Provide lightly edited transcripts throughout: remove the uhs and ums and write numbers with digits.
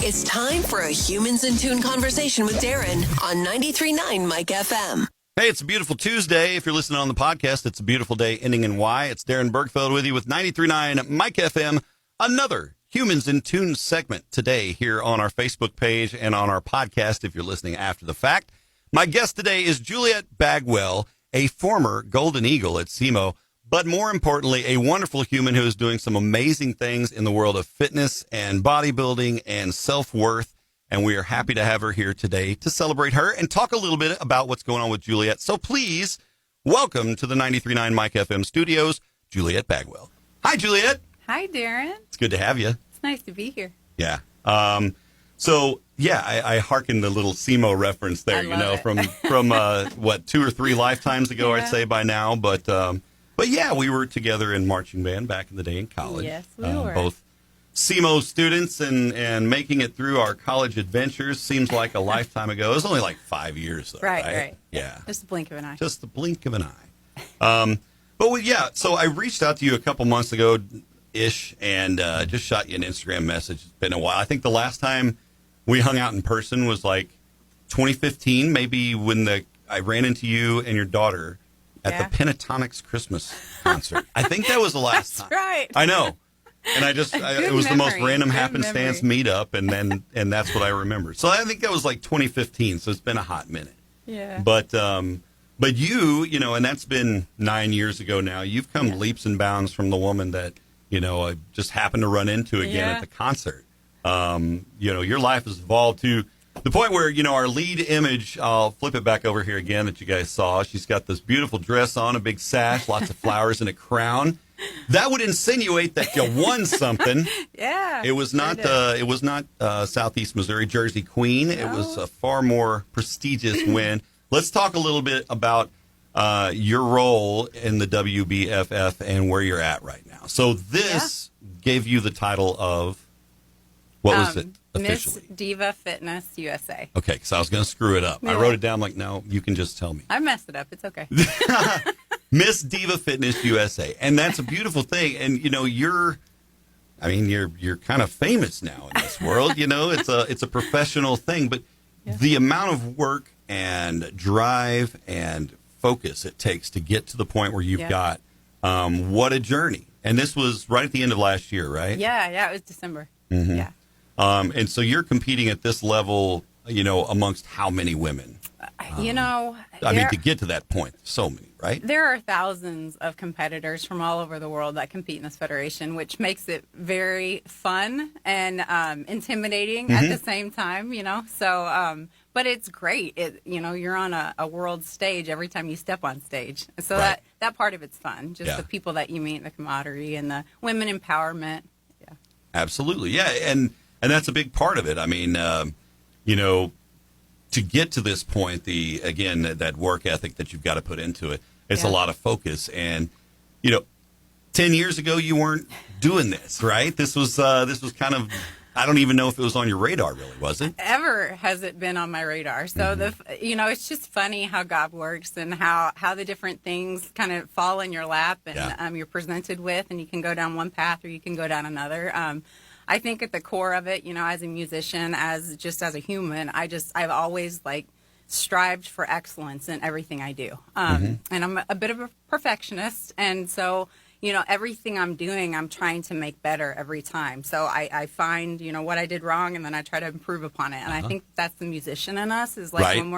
It's time for a Humans in Tune conversation with Darren on 93.9 Mike FM. Hey, it's a beautiful Tuesday. If you're listening on the podcast, it's a beautiful day ending in Y. It's Darren Bergfeld with you with 93.9 Mike FM. Another Humans in Tune segment today here on our Facebook page and on our podcast if you're listening after the fact. My guest today is Juliet Bagwell, a former Golden Eagle at SEMO, but more importantly, a wonderful human who is doing some amazing things in the world of fitness and bodybuilding and self-worth. And we are happy to have her here today to celebrate her and talk a little bit about what's going on with Juliet. So please welcome to the 93.9 Mike FM studios, Juliet Bagwell. Hi, Juliet. Hi, Darren. It's good to have you. It's nice to be here. Yeah. I hearkened the little SEMO reference there, from what, 2 or 3 lifetimes ago, Yeah. I'd say by now. But yeah, we were together in marching band back in the day in college. Yes, we were. Both SEMO students and making it through our college adventures seems like a lifetime ago. It was only like 5 years, though, Right. Yeah. Just a blink of an eye. Just the blink of an eye. So I reached out to you a couple months ago-ish and just shot you an Instagram message. It's been a while. I think the last time we hung out in person was like 2015, maybe when I ran into you and your daughter at the Pentatonics Christmas concert. I think that was the last time. That's right. I know. And it was the most random happenstance meetup, and that's what I remember. So I think that was like 2015, so it's been a hot minute. Yeah. But you, and that's been 9 years ago now. You've come leaps and bounds from the woman that, I just happened to run into again at the concert. Your life has evolved to the point where, our lead image, I'll flip it back over here again that you guys saw. She's got this beautiful dress on, a big sash, lots of flowers and a crown. That would insinuate that you won something. Yeah. It was not Southeast Missouri Jersey Queen. It was a far more prestigious win. Let's talk a little bit about your role in the WBFF and where you're at right now. So this gave you the title of, what was it officially? Miss Diva Fitness USA. Okay, because I was going to screw it up. Yeah. I wrote it down like, no, you can just tell me. I messed it up. It's okay. Miss Diva Fitness USA. And that's a beautiful thing. And, you're kind of famous now in this world. It's a professional thing. But the amount of work and drive and focus it takes to get to the point where you've got, what a journey. And this was right at the end of last year, right? Yeah, it was December. Mm-hmm. Yeah. And so you're competing at this level, amongst how many women? To get to that point, so many, right? There are thousands of competitors from all over the world that compete in this federation, which makes it very fun and intimidating at the same time, So, but it's great. You're on a world stage every time you step on stage. So that part of it's fun, just the people that you meet, the camaraderie and the women empowerment. Yeah. Absolutely. Yeah. And that's a big part of it. I mean, to get to this point, that work ethic that you've got to put into it, it's a lot of focus. And, 10 years ago, you weren't doing this, right? This was kind of, I don't even know if it was on your radar, really, was it? Ever has it been on my radar. So, it's just funny how God works and how the different things kind of fall in your lap and you're presented with, and you can go down one path or you can go down another. I think at the core of it, as a musician, as a human, I've always strived for excellence in everything I do. And I'm a bit of a perfectionist. And so, everything I'm doing, I'm trying to make better every time. So I find, what I did wrong and then I try to improve upon it. And I think that's the musician in us is when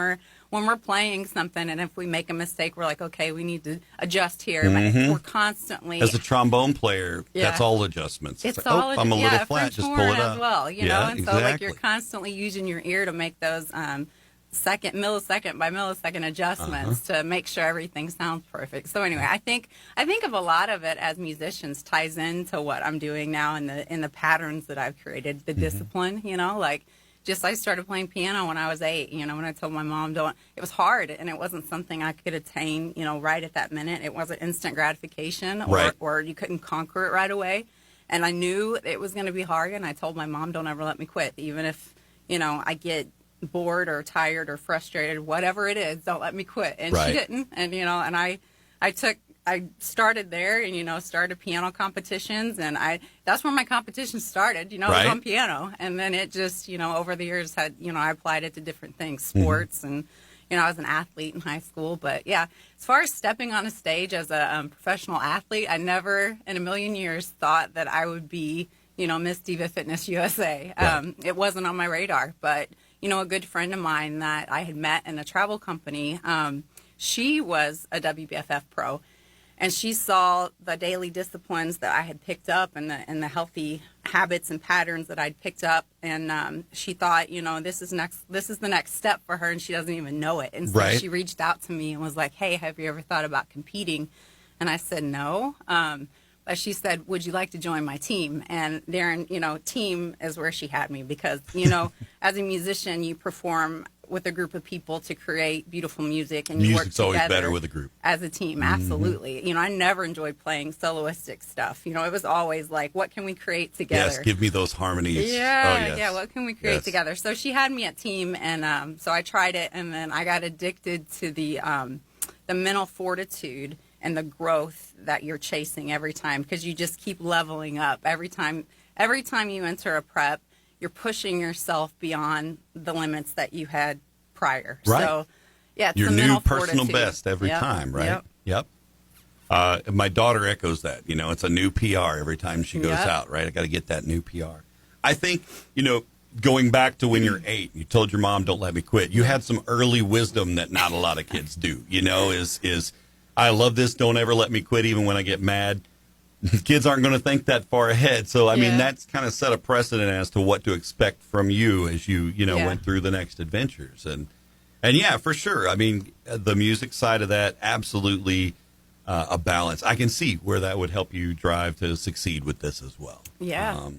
we're playing something and if we make a mistake, we're like, okay, we need to adjust here. We're constantly. As a trombone player, that's all adjustments. It's all I'm a little flat, just pull it up. As well, and so exactly. you're constantly using your ear to make those millisecond by millisecond adjustments to make sure everything sounds perfect. So anyway, I think of a lot of it as musicians ties into what I'm doing now in the patterns that I've created, the discipline, I started playing piano when I was 8, when I told my mom it was hard and it wasn't something I could attain, right at that minute. It wasn't instant gratification or you couldn't conquer it right away. And I knew it was going to be hard. And I told my mom, don't ever let me quit. Even if, I get bored or tired or frustrated, whatever it is, don't let me quit. And she didn't. And, and I took I started there and, started piano competitions. And that's where my competition started, it was on piano. And then it just, over the years had, I applied it to different things, sports and, I was an athlete in high school. But yeah, as far as stepping on a stage as a professional athlete, I never in a million years thought that I would be, Miss Diva Fitness USA. Right. It wasn't on my radar, but, a good friend of mine that I had met in a travel company, she was a WBFF pro, and she saw the daily disciplines that I had picked up and the healthy habits and patterns that I'd picked up, and she thought, this is the next step for her, and she doesn't even know it. And so she reached out to me and was like, "Hey, have you ever thought about competing?" And I said no. But she said, "Would you like to join my team?" And Darren, team is where she had me because, as a musician, you perform with a group of people to create beautiful music, and you work together. Always better with a group. As a team, absolutely. I never enjoyed playing soloistic stuff. It was always like, what can we create together? Yes, give me those harmonies. Yeah, what can we create together? So she had me at team, and so I tried it, and then I got addicted to the mental fortitude and the growth that you're chasing every time, because you just keep leveling up. Every time you enter a prep, you're pushing yourself beyond the limits that you had prior. Right. So, yeah, it's your the new mental personal fortitude. best every time, right? Yep. My daughter echoes that. It's a new PR every time she goes out, right? I got to get that new PR. I think, going back to when you're 8, you told your mom, "Don't let me quit." You had some early wisdom that not a lot of kids do, is I love this, don't ever let me quit even when I get mad. Kids aren't going to think that far ahead. So, I mean, that's kind of set a precedent as to what to expect from you as you went through the next adventures. And yeah, for sure. I mean, the music side of that, absolutely a balance. I can see where that would help you drive to succeed with this as well. Yeah.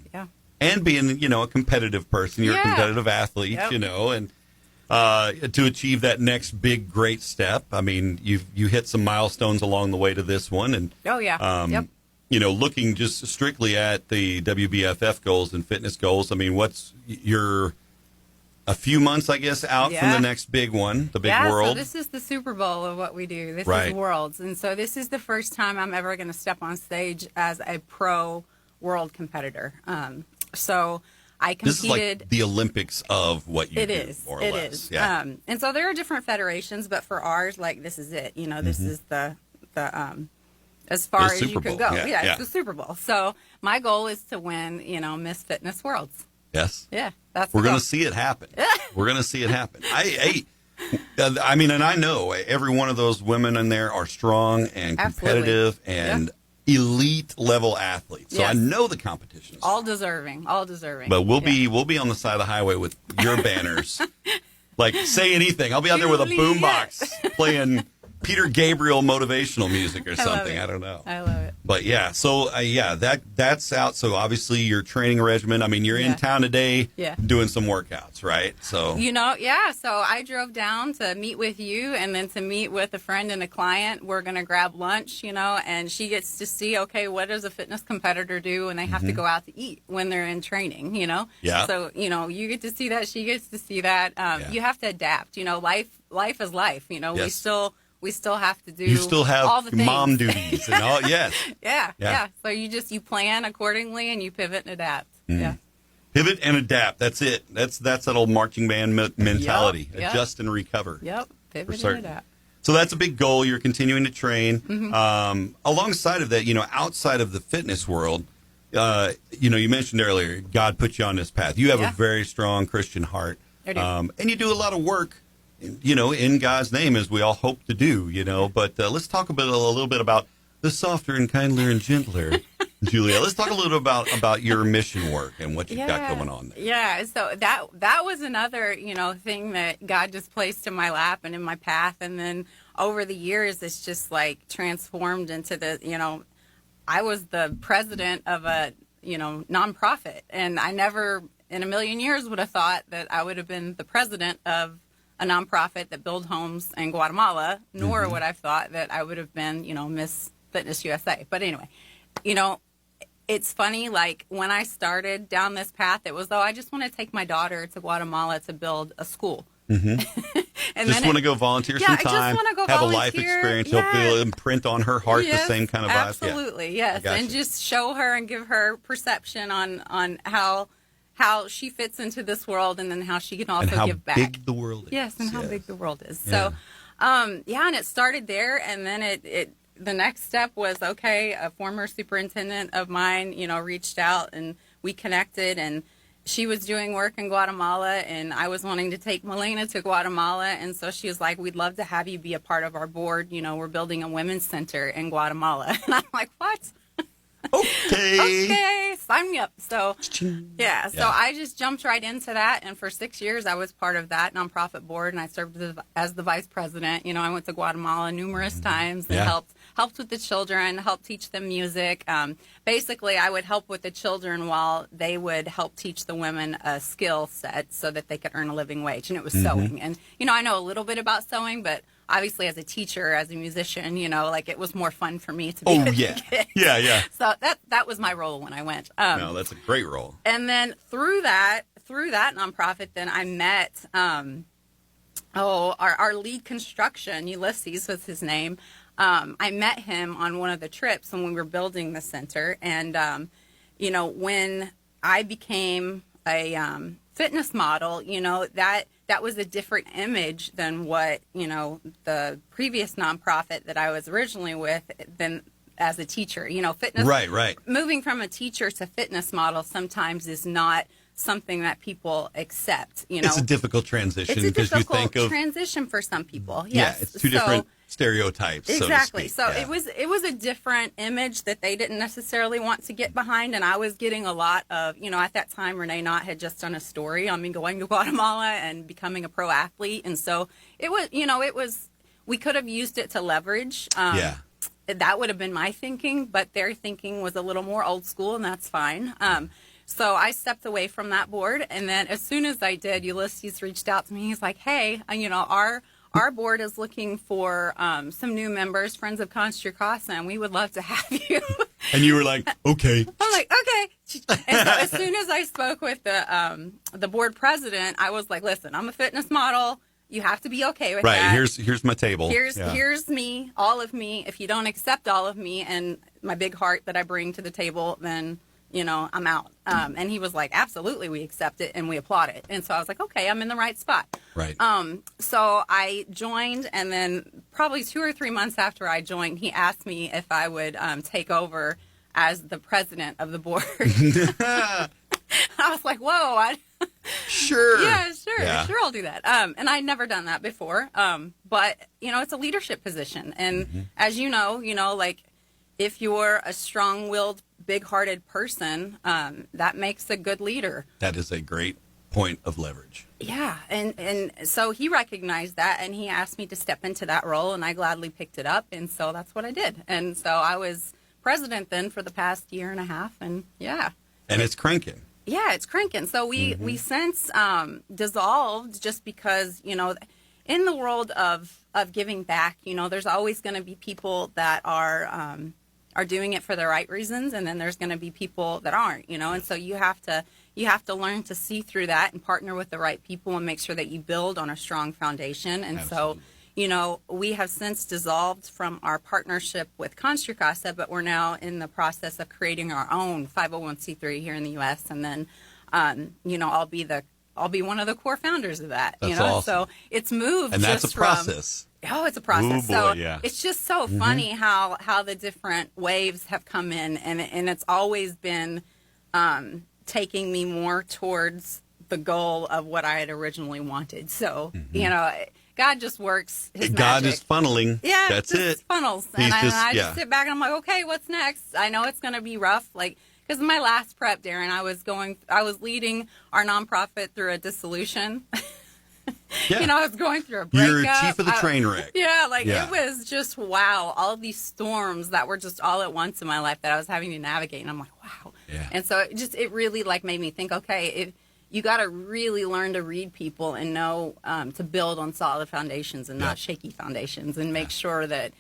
And being, a competitive person, you're a competitive athlete, and to achieve that next big, great step. I mean, you hit some milestones along the way to this one. And looking just strictly at the WBFF goals and fitness goals, I mean, you're a few months, I guess, out from the next big one, the big World. So this is the Super Bowl of what we do. This is Worlds. And so this is the first time I'm ever going to step on stage as a pro world competitor. So I competed. This is like the Olympics of what you do, more or less. It is. Yeah. And so there are different federations, but for ours, this is it. This is the as far as you can go. Yeah, it's the Super Bowl. So my goal is to win, Miss Fitness Worlds. Yes. Yeah, that's we're going to see it happen. We're going to see it happen. I mean, and I know every one of those women in there are strong and competitive and elite level athletes. So I know the competition is all deserving. But we'll be on the side of the highway with your banners. Like, say anything. I'll be out there with a boombox playing Peter Gabriel motivational music or something. I don't know. I love it. But yeah, so that's out. So obviously your training regimen. I mean, you're in town today doing some workouts, right? So So I drove down to meet with you and then to meet with a friend and a client. We're gonna grab lunch, and she gets to see, okay, what does a fitness competitor do when they have to go out to eat when they're in training, Yeah. So you get to see that, she gets to see that. You have to adapt. Life is life. We still have to do. You still have all the things. Mom duties and all. Yes. Yeah. So you plan accordingly and you pivot and adapt. Yeah. Pivot and adapt. That's it. That's that old marching band mentality. Yep. Adjust and recover. Yep. Pivot and adapt. So that's a big goal. You're continuing to train. Alongside of that, outside of the fitness world, you mentioned earlier, God put you on this path. You have a very strong Christian heart. I do. And you do a lot of work, in God's name, as we all hope to do, But let's talk a little bit about the softer and kindler and gentler, Juliet. Let's talk a little bit about your mission work and what you've got going on there. Yeah, so that was another, thing that God just placed in my lap and in my path. And then over the years, it's just transformed into the, I was the president of a, nonprofit. And I never in a million years would have thought that I would have been the president of a nonprofit that build homes in Guatemala, nor would I have thought that I would have been, Miss Fitness USA. But anyway, it's funny, when I started down this path, it was, I just want to take my daughter to Guatemala to build a school. And just want to go volunteer some I just time, wanna go have a life volunteer. experience, Yes. hopefully it'll imprint on her heart the Yes, same kind of vibes. absolutely, Yeah. yes. Gotcha. And just show her and give her perception on how she fits into this world, and then how she can also And how give back. big the world is. Yes, and how big the world is. Yeah. So, and it started there, and then the next step was, okay, a former superintendent of mine, reached out, and we connected, and she was doing work in Guatemala, and I was wanting to take Milena to Guatemala, and so she was like, we'd love to have you be a part of our board. We're building a women's center in Guatemala. And I'm like, what? Okay, sign me up. So, I just jumped right into that, and for 6 years I was part of that nonprofit board, and I served as the vice president. I went to Guatemala numerous times and helped with the children, helped teach them music. Basically, I would help with the children while they would help teach the women a skill set so that they could earn a living wage, and it was sewing. And I know a little bit about sewing, but obviously, as a teacher, as a musician, it was more fun for me to be with the kids. Yeah. So that was my role when I went. No, that's a great role. And then through that nonprofit, then I met our lead construction, Ulysses was his name. I met him on one of the trips when we were building the center, and when I became a fitness model, that was a different image than what, the previous nonprofit that I was originally with than as a teacher. Fitness. Right. Moving from a teacher to fitness model sometimes is not something that people accept. It's a difficult transition. It's a because difficult you think of, transition for some people. Yes. Yeah, it's two different stereotypes. Exactly. So to speak. It was a different image that they didn't necessarily want to get behind, and I was getting a lot of, at that time Renee Knott had just done a story on me going to Guatemala and becoming a pro athlete, and so it was we could have used it to leverage. That would have been my thinking, but their thinking was a little more old school, and that's fine. So I stepped away from that board, and then as soon as I did, Ulysses reached out to me. He's like, hey, our board is looking for some new members, friends of Contra Casa, and we would love to have you. And you were like, okay. I'm like, okay. And so as soon as I spoke with the board president, I was like, listen, I'm a fitness model. You have to be okay with that. Right, here's my table. Here's me, all of me. If you don't accept all of me and my big heart that I bring to the table, then I'm out. And he was like, absolutely, we accept it and we applaud it. And so I was like, okay, I'm in the right spot. Right. So I joined, and then probably 2 or 3 months after I joined, he asked me if I would take over as the president of the board. I was like, whoa, sure. Yeah, sure, I'll do that. And I'd never done that before. But, it's a leadership position. And as you know, like, if you're a strong-willed, big-hearted person, that makes a good leader. That is a great point of leverage. Yeah, and so he recognized that, and he asked me to step into that role, and I gladly picked it up, and so that's what I did. And so I was president then for the past year and a half, and yeah. And it's cranking. Yeah, it's cranking. So we since dissolved just because, in the world of giving back, there's always going to be people that are doing it for the right reasons, and then there's going to be people that aren't, and so you have to learn to see through that and partner with the right people and make sure that you build on a strong foundation. And Absolutely. So, we have since dissolved from our partnership with Contra Casa, but we're now in the process of creating our own 501c3 here in the U.S. And then, I'll be one of the core founders of that. That's awesome. So it's moved. And that's just a process. It's a process. Ooh, boy, so yeah. it's just so funny how the different waves have come in, and it's always been taking me more towards the goal of what I had originally wanted. So, God just works his God magic. is funneling. Yeah, that's just it. funnels. He's And just- I yeah. just sit back and I'm like, okay, what's next? I know it's going to be rough. Because my last prep, Darren, I was leading our nonprofit through a dissolution. Yeah. I was going through a breakup. You're chief of the train wreck. Yeah, Yeah. it was just, wow, all of these storms that were just all at once in my life that I was having to navigate. And I'm like, wow. Yeah. And so it really made me think, okay, you got to really learn to read people and know to build on solid foundations and not shaky foundations, and make sure that,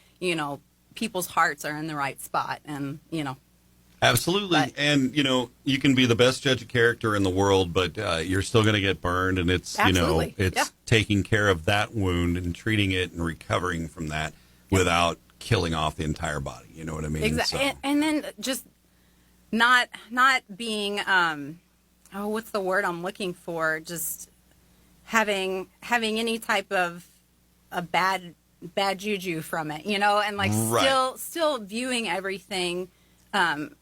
people's hearts are in the right spot. And, Absolutely. But, and, you can be the best judge of character in the world, but you're still going to get burned. And it's, Absolutely. it's taking care of that wound and treating it and recovering from that without killing off the entire body. You know what I mean? Exactly. So. And then just not being, what's the word I'm looking for? Just having any type of a bad juju from it, and like still viewing everything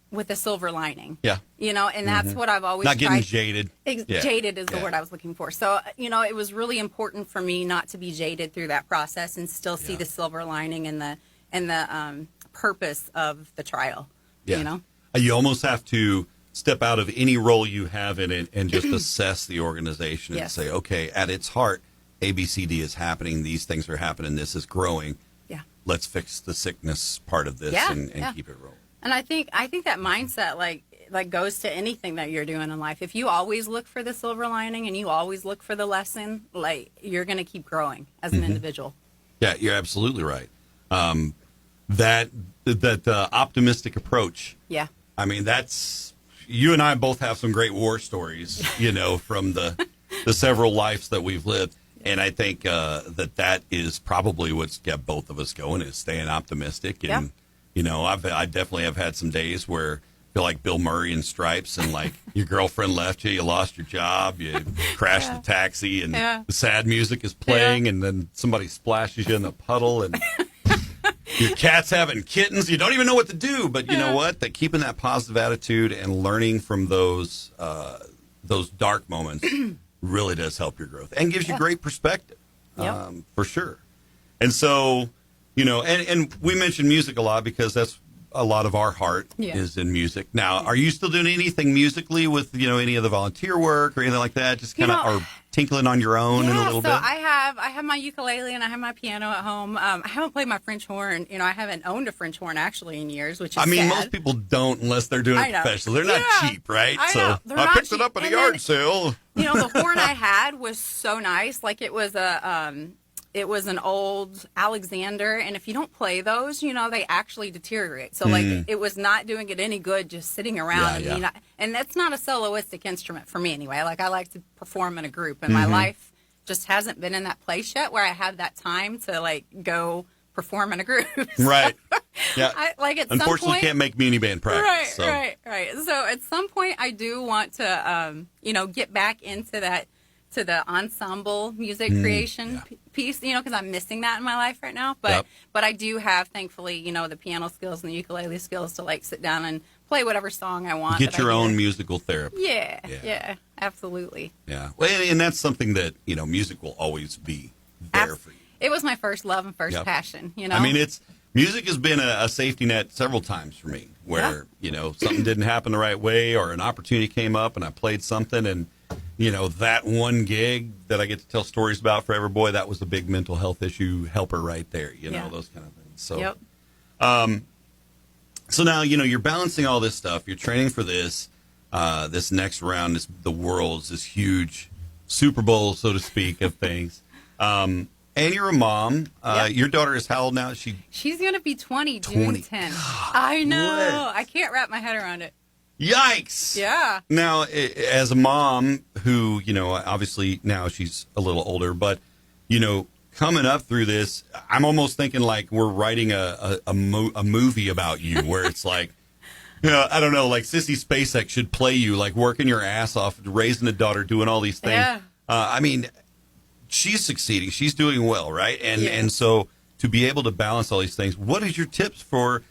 with a silver lining. Yeah. And that's what I've always not getting tried. jaded. Jaded is the word I was looking for. So, it was really important for me not to be jaded through that process and still see the silver lining and the purpose of the trial. Yeah. You almost have to step out of any role you have in it and just assess the organization and say, okay, at its heart, ABCD is happening. These things are happening. This is growing. Yeah. Let's fix the sickness part of this and keep it rolling. And I think that mindset like goes to anything that you're doing in life. If you always look for the silver lining and you always look for the lesson, like you're going to keep growing as an individual. Yeah, you're absolutely right. That optimistic approach. Yeah. I mean, that's you and I both have some great war stories, from the several lives that we've lived. And I think that is probably what's kept both of us going is staying optimistic. And, I definitely have had some days where I feel like Bill Murray in Stripes and like your girlfriend left you, you lost your job, you crashed the taxi and the sad music is playing and then somebody splashes you in the puddle and your cat's having kittens. You don't even know what to do. But you know what? That keeping that positive attitude and learning from those dark moments really does help your growth and gives you great perspective, for sure. And so, and we mention music a lot because that's a lot of our heart is in music. Now, are you still doing anything musically with, any of the volunteer work or anything like that? Just kind of or tinkling on your own in a little bit? I have my ukulele and I have my piano at home. I haven't played my French horn. I haven't owned a French horn actually in years, which is sad. Most people don't unless they're doing it professionally. They're not cheap, right? I picked it up at a yard sale. The horn I had was so nice. Like it was an old Alexander, and if you don't play those, they actually deteriorate. So like it was not doing it any good just sitting around. And that's not a soloistic instrument for me anyway. Like I like to perform in a group, and my life just hasn't been in that place yet where I have that time to like go perform in a group. Right. Yeah. Unfortunately, can't make mini band practice. Right. So at some point, I do want to, get back into that, to the ensemble music creation piece, because I'm missing that in my life right now. But I do have, thankfully, the piano skills and the ukulele skills to like sit down and play whatever song I want. Get your own musical therapy. Yeah, absolutely. Yeah. Well, and that's something that, music will always be there for you. It was my first love and first passion, I mean, music has been a safety net several times for me where, something didn't happen the right way or an opportunity came up and I played something and, that one gig that I get to tell stories about forever, boy, that was a big mental health issue helper right there, those kind of things. So, so now, you're balancing all this stuff. You're training for this next round, the Worlds, this huge Super Bowl, so to speak, of things. And you're a mom. Your daughter is how old now? She's going to be 20 June 10th. I know. What? I can't wrap my head around it. Yikes. Yeah. Now, as a mom who, obviously now she's a little older, but, coming up through this, I'm almost thinking like we're writing a movie about you where it's like, I don't know, like Sissy Spacek should play you, like working your ass off, raising a daughter, doing all these things. Yeah. I mean, she's succeeding. She's doing well, right? And so to be able to balance all these things, what is your tips for,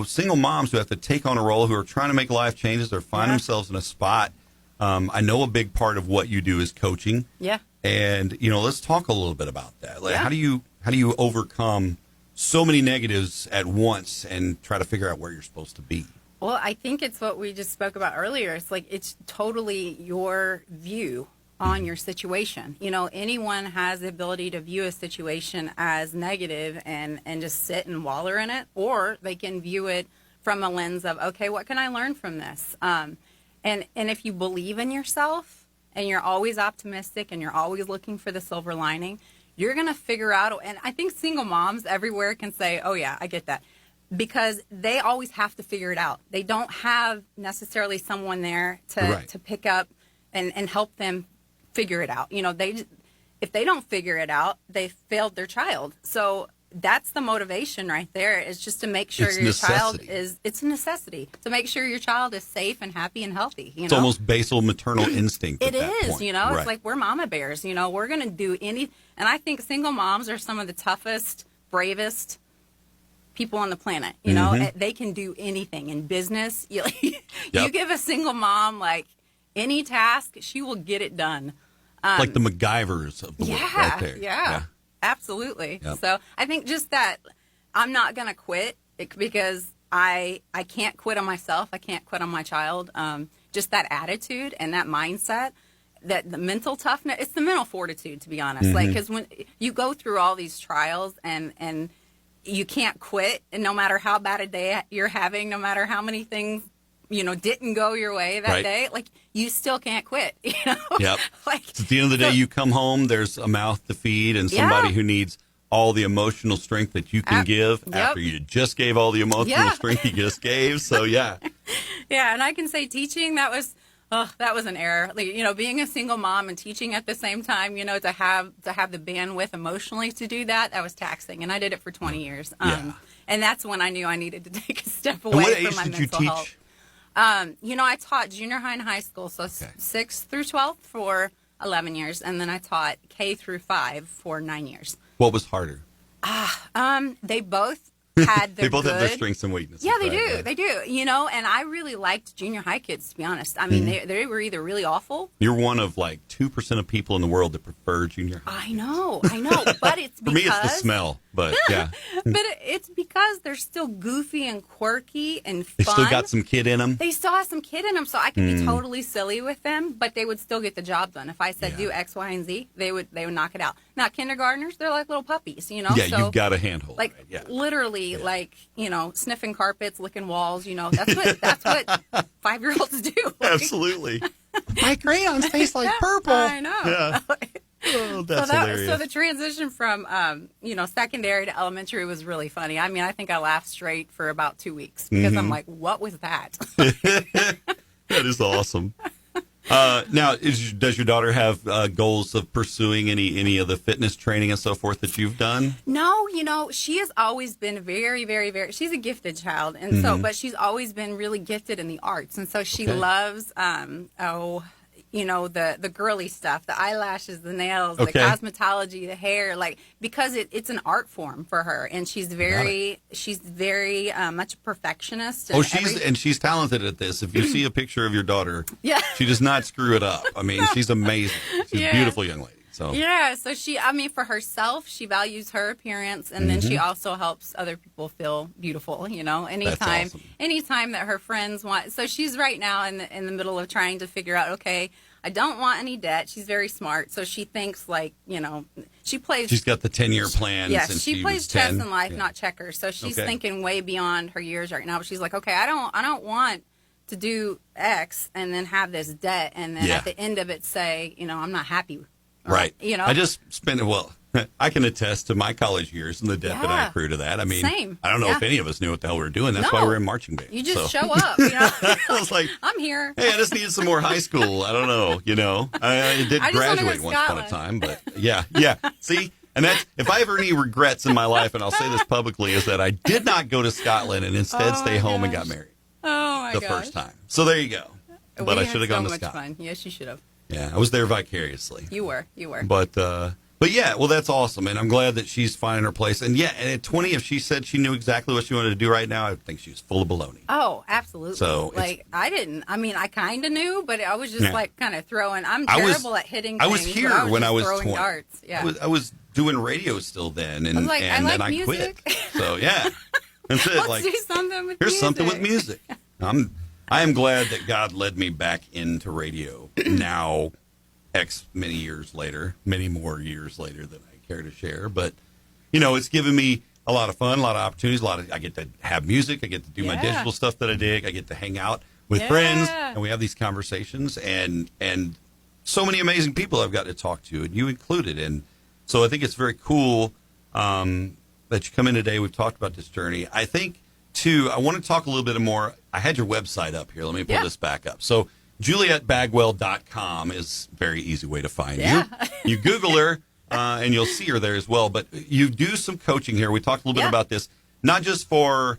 single moms who have to take on a role, who are trying to make life changes or find themselves in a spot? I know a big part of what you do is coaching. Yeah. And, let's talk a little bit about that. Like, how do you overcome so many negatives at once and try to figure out where you're supposed to be? Well, I think it's what we just spoke about earlier. It's like it's totally your view on your situation. Anyone has the ability to view a situation as negative and just sit and waller in it, or they can view it from a lens of, okay, what can I learn from this? And if you believe in yourself and you're always optimistic and you're always looking for the silver lining, you're going to figure out, and I think single moms everywhere can say, oh yeah, I get that. because they always have to figure it out. They don't have necessarily someone there to pick up and help them figure it out. If they don't figure it out, they failed their child. So that's the motivation right there, is just to make sure child is, it's a necessity, to make sure your child is safe and happy and healthy. It's almost basal maternal instinct. It is, point. It's like we're mama bears, we're going to do and I think single moms are some of the toughest, bravest people on the planet. They can do anything in business. You give a single mom like any task, she will get it done. Like the MacGyvers of the world right there. Yeah. Absolutely. Yep. So I think just that I'm not going to quit because I can't quit on myself. I can't quit on my child. Just that attitude and that mindset, that the mental toughness, it's the mental fortitude, to be honest. Like, because when you go through all these trials and you can't quit, and no matter how bad a day you're having, no matter how many things didn't go your way that day, like, you still can't quit, Yep. Like, at the end of the day, you come home, there's a mouth to feed and somebody who needs all the emotional strength that you can give after you just gave all the emotional strength you just gave. So, yeah. Yeah, and I can say teaching, that was an error. Like, being a single mom and teaching at the same time, to have the bandwidth emotionally to do that was taxing. And I did it for 20 years. And that's when I knew I needed to take a step away from my mental health. I taught junior high and high school, so 6th through 12th for 11 years, and then I taught K through 5 for 9 years. What was harder? They both had their They both have their strengths and weaknesses. Yeah, they do. They do. And I really liked junior high kids, to be honest. I mean, they were either really awful. You're one of like 2% of people in the world that prefer junior high. I know. But it's because... For me, it's the smell, but yeah. But it's because they're still goofy and quirky and fun. They still got some kid in them. They still have some kid in them, so I could be totally silly with them, but they would still get the job done. If I said do X, Y, and Z, they would knock it out. Now, kindergartners, they're like little puppies, Yeah, so, you've got a handhold. Like, literally, like, sniffing carpets, licking walls, that's what 5-year-olds do. Like, absolutely. My crayons taste like purple. I know. Yeah. Oh, that's hilarious. So the transition from, secondary to elementary was really funny. I mean, I think I laughed straight for about 2 weeks because I'm like, what was that? That is awesome. Now, does your daughter have goals of pursuing any of the fitness training and so forth that you've done? No, she has always been very, very, very, she's a gifted child. And so, but she's always been really gifted in the arts. And so she loves, the girly stuff, the eyelashes, the nails, the cosmetology, the hair, like, because it's an art form for her, and she's very much a perfectionist. And she's talented at this. If you see a picture of your daughter, she does not screw it up. I mean, she's amazing. She's a beautiful young lady. So so for herself, she values her appearance, and then she also helps other people feel beautiful. Anytime that her friends want. So she's right now in the middle of trying to figure out. Okay, I don't want any debt. She's very smart, so she thinks like she plays. She's got the 10-year plan. Yes, she plays chess in life, not checkers. So she's thinking way beyond her years right now. But she's like, okay, I don't want to do X and then have this debt, and then at the end of it say, I'm not happy. Right. I just spent, I can attest to my college years and the debt that I accrued to that. I mean, same. I don't know if any of us knew what the hell we were doing. That's why we're in marching band. You just show up. I was like, I'm here. Hey, I just needed some more high school. I don't know. I did graduate once upon a time, but yeah. See? And that's, if I have any regrets in my life, and I'll say this publicly, is that I did not go to Scotland and instead stay home and got married. Oh, my gosh. The first time. So there you go. But I should have gone to Scotland. Fun. Yes, you should have. Yeah, I was there vicariously. You were. But yeah, well, that's awesome, and I'm glad that she's finding her place. And yeah, and at 20, if she said she knew exactly what she wanted to do right now, I would think she was full of baloney. Oh, absolutely. So I didn't. I mean, I kind of knew, but I was just like kind of throwing. I'm terrible at hitting things. I was here when I was 20. Darts. Yeah. I was doing radio still then, and, I was like, and then I music. quit. So yeah, that's it. Let's do something with here's music. something with music. I am glad that God led me back into radio now. X many more years later than I care to share. But, it's given me a lot of fun, a lot of opportunities, I get to have music, I get to do my digital stuff that I dig, I get to hang out with friends, and we have these conversations, and so many amazing people I've got to talk to, and you included. And so I think it's very cool that you come in today. We've talked about this journey. I think too, I want to talk a little bit more. I had your website up here. Let me pull this back up. So JulietBagwell.com is a very easy way to find you. You Google her, and you'll see her there as well. But you do some coaching here. We talked a little bit about this, not just for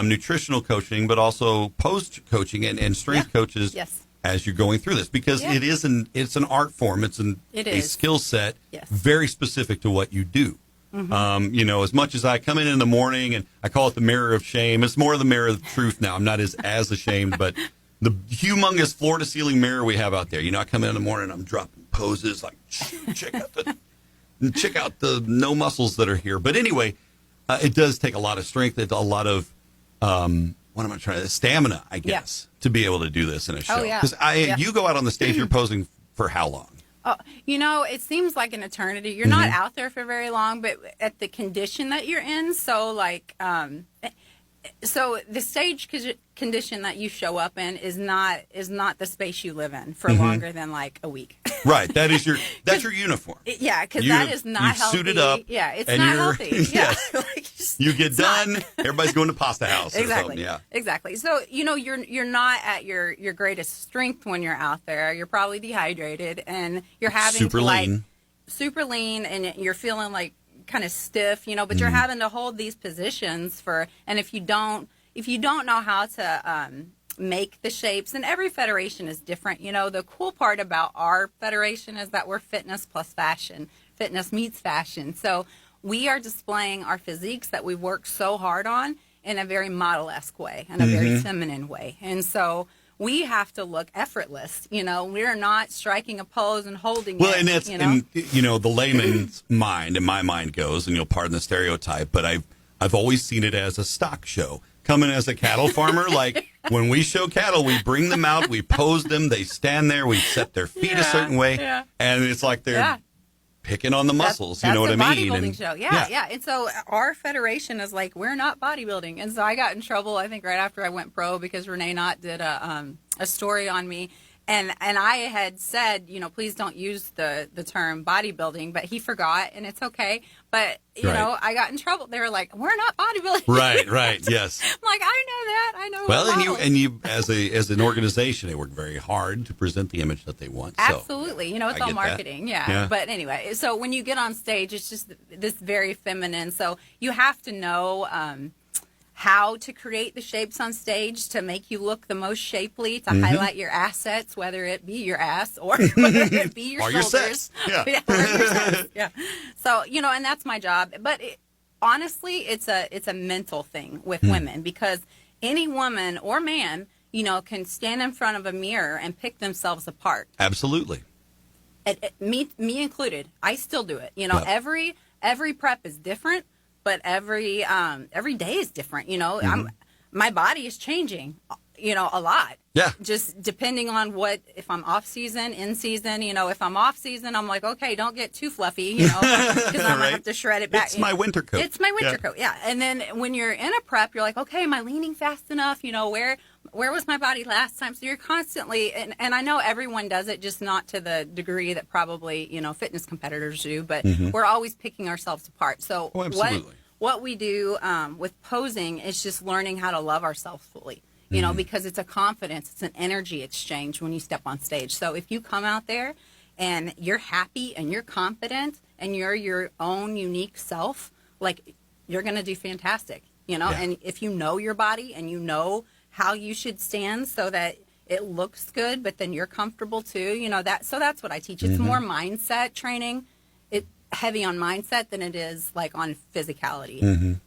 nutritional coaching, but also post coaching and strength coaches as you're going through this, because it's an art form. It's a skill set very specific to what you do. As much as I come in the morning and I call it the mirror of shame, it's more the mirror of truth now. I'm not as ashamed, but the humongous floor to ceiling mirror we have out there. I come in the morning and I'm dropping poses like check out the no muscles that are here. But anyway, it does take a lot of strength. It's a lot of stamina, I guess, to be able to do this in a show. Because you go out on the stage, you're posing for how long? It seems like an eternity. You're not out there for very long, but at the condition that you're in, so the stage condition that you show up in is not the space you live in for longer than like a week. Right. That's your uniform. Yeah, because that is not healthy. Suited up. Yeah, it's not healthy. Yeah. You get done. Everybody's going to Pasta House. Exactly. Or something. Yeah. Exactly. So you're not at your greatest strength when you're out there. You're probably dehydrated and you're having super lean, and you're feeling like kind of stiff, but you're having to hold these positions and if you don't know how to make the shapes, and every federation is different. The cool part about our federation is that we're fitness plus fashion. Fitness meets fashion. So we are displaying our physiques that we worked so hard on in a very model-esque way, in a very feminine way. And so we have to look effortless. We're not striking a pose and holding it. Well, and that's, the layman's mind, and my mind goes, and you'll pardon the stereotype, but I've always seen it as a stock show. Coming as a cattle farmer, like when we show cattle, we bring them out, we pose them, they stand there, we set their feet a certain way, and it's like they're picking on the muscles. You know what I mean? Bodybuilding show. Yeah. And so our federation is like, we're not bodybuilding. And so I got in trouble, I think, right after I went pro, because Renee Knott did a story on me. And I had said, please don't use the term bodybuilding, but he forgot, and it's okay. But, I got in trouble. They were like, we're not bodybuilding. Right, yes. I'm like, I know that. I know. Well, and you as an organization, they work very hard to present the image that they want. Absolutely. So, it's all marketing. Yeah. But anyway, so when you get on stage, it's just this very feminine. So you have to know how to create the shapes on stage to make you look the most shapely, to highlight your assets, whether it be your ass or whether it be your or shoulders. Your sex. Or your sex. Yeah. So, and that's my job. But honestly, it's a mental thing with women, because any woman or man, can stand in front of a mirror and pick themselves apart. Absolutely. Me included. I still do it. Every prep is different. But every day is different, my body is changing, a lot. Yeah. Just depending on if I'm off season, in season, if I'm off season, I'm like, okay, don't get too fluffy, because I'm going to have to shred it back. It's my winter coat. It's my winter coat, yeah. And then when you're in a prep, you're like, okay, am I leaning fast enough? Where was my body last time? So you're constantly, and I know everyone does it, just not to the degree that probably, fitness competitors do, but we're always picking ourselves apart. So what we do with posing is just learning how to love ourselves fully, because it's a confidence, it's an energy exchange when you step on stage. So if you come out there and you're happy and you're confident and you're your own unique self, like, you're going to do fantastic, and if you know your body and you know how you should stand so that it looks good, but then you're comfortable too, so that's what I teach. It's more mindset training. It's heavy on mindset than it is like on physicality.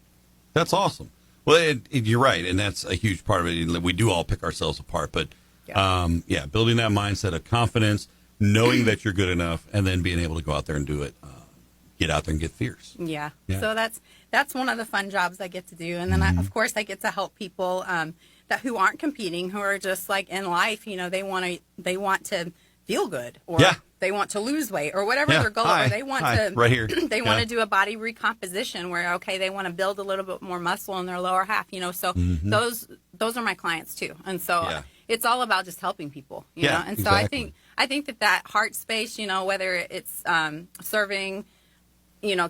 That's awesome. Well, you're right, and that's a huge part of it. We do all pick ourselves apart, but building that mindset of confidence, knowing that you're good enough, and then being able to go out there and do it. Get out there and get fierce. Yeah. So that's one of the fun jobs I get to do, and then of course I get to help people who aren't competing, who are just like in life, they want to feel good, or they want to lose weight, or whatever their goal, or they want to right here. They want to do a body recomposition where they want to build a little bit more muscle in their lower half, so those are my clients too. And so it's all about just helping people, you know. And so I think that heart space, whether it's serving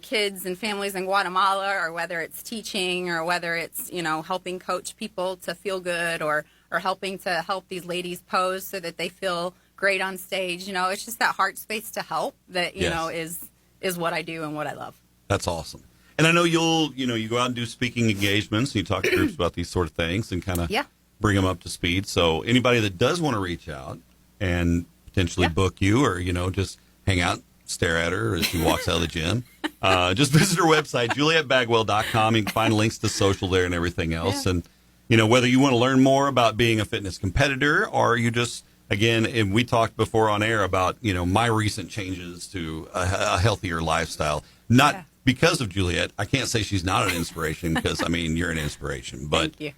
kids and families in Guatemala, or whether it's teaching, or whether it's, helping coach people to feel good, or helping to help these ladies pose so that they feel great on stage. It's just that heart space to help that, is what I do and what I love. That's awesome. And I know you go out and do speaking engagements, and you talk to groups about these sort of things and kind of bring them up to speed. So anybody that does want to reach out and potentially book you, or, just hang out, stare at her as she walks out of the gym, just visit her website, julietbagwell.com. You can find links to social there and everything else. And, whether you want to learn more about being a fitness competitor, or you just, again, and we talked before on air about, my recent changes to a healthier lifestyle, not because of Juliet. I can't say she's not an inspiration, because, you're an inspiration. But, thank you.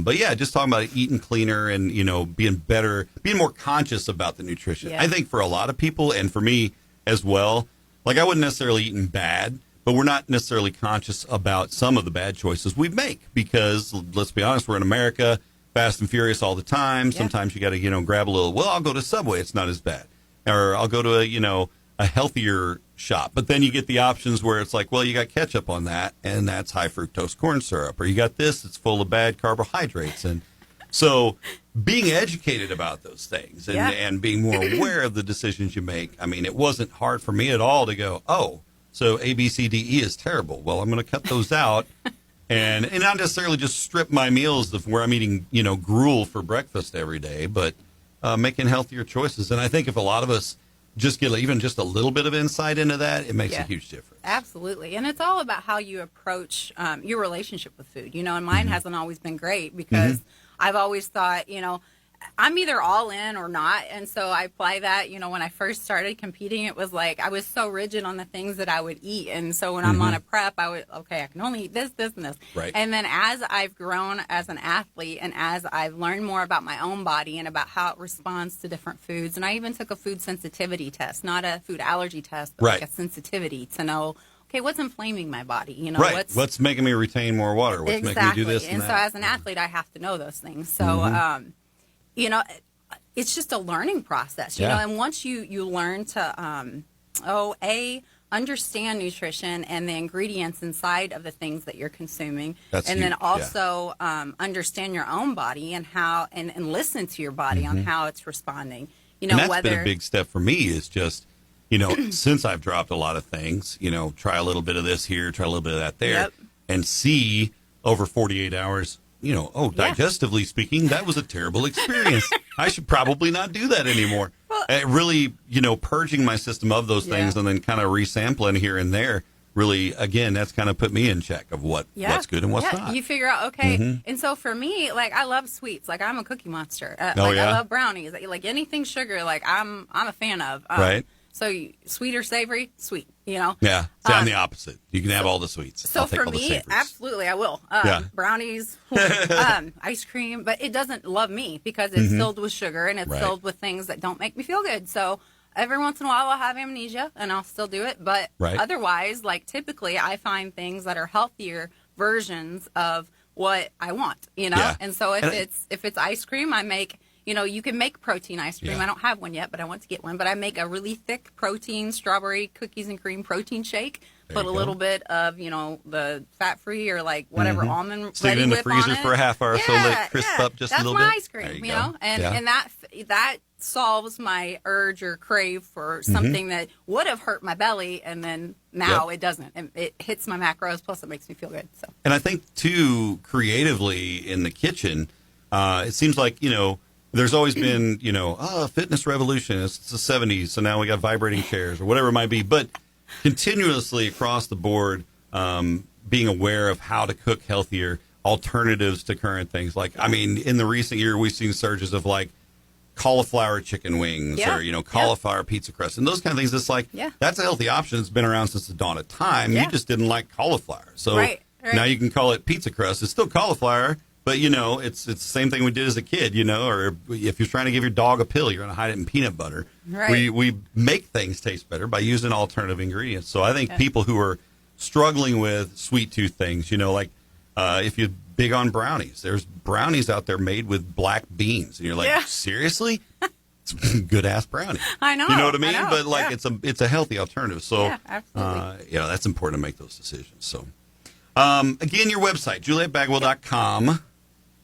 But yeah, just talking about eating cleaner and, being more conscious about the nutrition. Yeah. I think for a lot of people, and for me as well, like I wouldn't necessarily eating bad, but we're not necessarily conscious about some of the bad choices we make, because let's be honest, we're in America, fast and furious all the time. Yeah. Sometimes you got to, grab a little, I'll go to Subway. It's not as bad. Or I'll go to a healthier shop. But then you get the options where it's like, you got ketchup on that, and that's high fructose corn syrup. Or you got this, it's full of bad carbohydrates. And so being educated about those things and being more aware of the decisions you make, it wasn't hard for me at all to go, so A, B, C, D, E is terrible. Well, I'm going to cut those out. And not necessarily just strip my meals of where I'm eating, gruel for breakfast every day, but making healthier choices. And I think if a lot of us just get even just a little bit of insight into that, it makes a huge difference. Absolutely. And it's all about how you approach your relationship with food, and mine hasn't always been great, because I've always thought, I'm either all in or not. And so I apply that, when I first started competing, it was like I was so rigid on the things that I would eat. And so when I'm on a prep, I can only eat this, this, and this. Right. And then as I've grown as an athlete, and as I've learned more about my own body and about how it responds to different foods, and I even took a food sensitivity test, not a food allergy test, but like a sensitivity to know, okay, what's inflaming my body? What's making me retain more water? What's making me do this and that? So as an athlete, I have to know those things. So, it's just a learning process, and once you learn to, understand nutrition and the ingredients inside of the things that you're consuming, and huge. Then also understand your own body and how, and listen to your body on how it's responding. And that's been a big step for me, is just, since I've dropped a lot of things, try a little bit of this here, try a little bit of that there, and see over 48 hours, digestively speaking, that was a terrible experience. I should probably not do that anymore. Well, really, purging my system of those things and then kind of resampling here and there, really, again, that's kind of put me in check of what's good and what's not. You figure out, okay. And so for me, I love sweets. I'm a cookie monster. I love brownies. Anything sugar, I'm a fan of. Right. So sweet or savory? Sweet, Yeah. See, I'm the opposite. You can have all the sweets. So for me, absolutely, I will. Brownies, ice cream, but it doesn't love me, because it's filled with sugar, and it's filled with things that don't make me feel good. So every once in a while I'll have amnesia, and I'll still do it. But otherwise, typically I find things that are healthier versions of what I want, And so if it's ice cream, I make... you can make protein ice cream. I don't have one yet, but I want to get one. But I make a really thick protein strawberry cookies and cream protein shake. Put a little bit of, the fat-free or whatever almond Stick it in the freezer for a half hour so let it crisp up just a little bit. That's my ice cream, And that solves my urge or crave for something that would have hurt my belly, and then now it doesn't. And it hits my macros, plus it makes me feel good. So. And I think, too, creatively in the kitchen, it seems like, there's always been, fitness revolution. It's the 70s, so now we got vibrating chairs or whatever it might be. But continuously across the board, being aware of how to cook healthier, alternatives to current things. In the recent year, we've seen surges of cauliflower chicken wings or, cauliflower pizza crust and those kind of things. It's that's a healthy option. It's been around since the dawn of time. You just didn't like cauliflower. So now you can call it pizza crust. It's still cauliflower. But, it's the same thing we did as a kid, or if you're trying to give your dog a pill, you're going to hide it in peanut butter. Right. We make things taste better by using alternative ingredients. So I think people who are struggling with sweet tooth things, if you're big on brownies, there's brownies out there made with black beans. And you're like, seriously? it's a good ass brownie. I know. You know what I mean? know, But like yeah. it's a healthy alternative. So Yeah, absolutely. that's important to make those decisions. So again, your website, julietbagwell.com.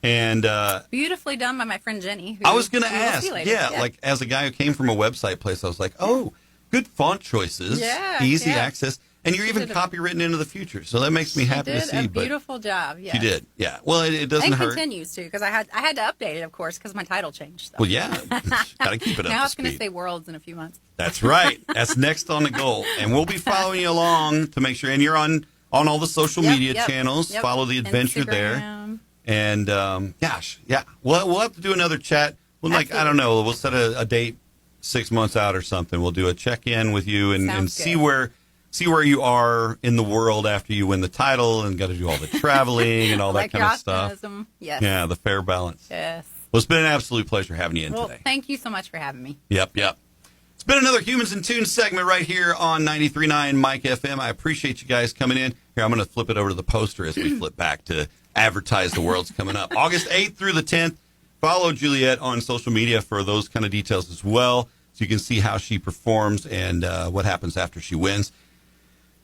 And Beautifully done by my friend Jenny. Who I was going to we will ask, see later. like as a guy who came from a website place, I was like, oh, good font choices, easy access, and you're even copywritten into the future. So that makes me happy to see. She did a beautiful job. Yes. She did, yeah. Well, it doesn't hurt. And continues to, because I had to update it, of course, because my title changed. So. Well, yeah, got to keep it up Now to it's going to speed. say Worlds in a few months. That's right. That's next on the goal, and we'll be following you along to make sure. And you're on all the social media channels. Yep. Follow the adventure there. Instagram. And we'll have to do another chat. We'll I don't know. We'll set a date 6 months out or something. We'll do a check-in with you and see where you are in the world after you win the title and got to do all the traveling and all that kind of stuff. Yes. Yeah, the fair balance. Yes. Well, it's been an absolute pleasure having you in today. Thank you so much for having me. Yep. It's been another Humans in Tune segment right here on 93.9 Mike FM. I appreciate you guys coming in. Here, I'm going to flip it over to the poster as we flip back to advertise the World's coming up. August 8th through the 10th. Follow Juliet on social media for those kind of details as well, so you can see how she performs and what happens after she wins.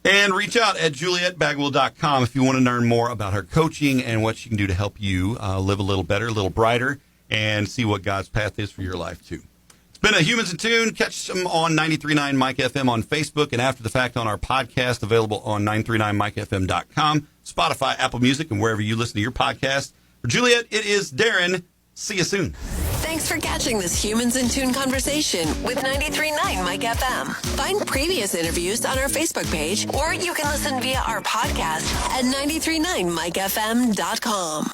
And reach out at julietbagwell.com if you want to learn more about her coaching and what she can do to help you live a little better, a little brighter, and see what God's path is for your life, too. It's been a Humans in Tune. Catch them on 93.9 Mike FM on Facebook and after the fact on our podcast, available on 939mikefm.com, Spotify, Apple Music, and wherever you listen to your podcast. For Juliet, it is Darren. See you soon. Thanks for catching this Humans in Tune conversation with 93.9 Mike FM. Find previous interviews on our Facebook page, or you can listen via our podcast at 939mikefm.com.